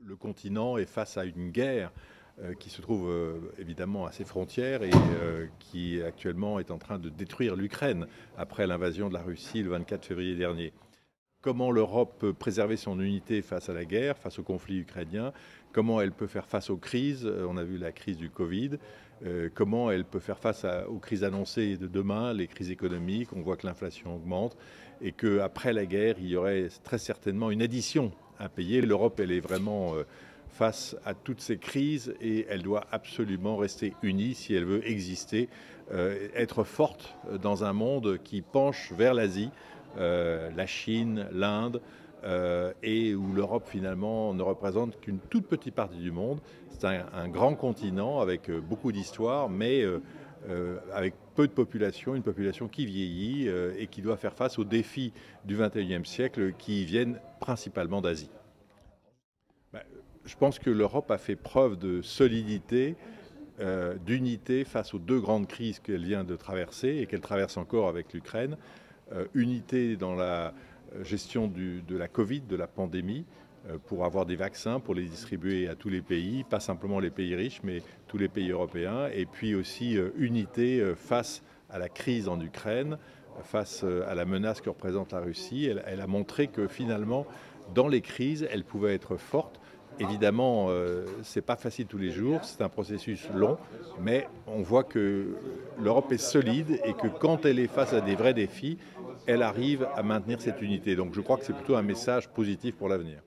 le continent est face à une guerre qui se trouve évidemment à ses frontières et qui actuellement est en train de détruire l'Ukraine après l'invasion de la Russie le 24 février dernier. Comment l'Europe peut préserver son unité face à la guerre, face au conflit ukrainien? Comment elle peut faire face aux crises? On a vu la crise du Covid. Comment elle peut faire face aux crises annoncées de demain, les crises économiques? On voit que l'inflation augmente et qu'après la guerre, il y aurait très certainement une addition à payer. L'Europe, elle est vraiment face à toutes ces crises et elle doit absolument rester unie si elle veut exister, être forte dans un monde qui penche vers l'Asie, la Chine, l'Inde, et où l'Europe finalement ne représente qu'une toute petite partie du monde. C'est un grand continent avec beaucoup d'histoire, mais avec peu de population, une population qui vieillit et qui doit faire face aux défis du XXIe siècle qui viennent principalement d'Asie. Je pense que l'Europe a fait preuve de solidité, d'unité face aux deux grandes crises qu'elle vient de traverser et qu'elle traverse encore avec l'Ukraine. Unité dans la gestion de la Covid, de la pandémie, pour avoir des vaccins, pour les distribuer à tous les pays, pas simplement les pays riches, mais tous les pays européens. Et puis aussi unité face à la crise en Ukraine, face à la menace que représente la Russie. Elle a montré que finalement, dans les crises, elle pouvait être forte. Évidemment, ce n'est pas facile tous les jours, c'est un processus long, mais on voit que l'Europe est solide et que quand elle est face à des vrais défis, elle arrive à maintenir cette unité. Donc je crois que c'est plutôt un message positif pour l'avenir.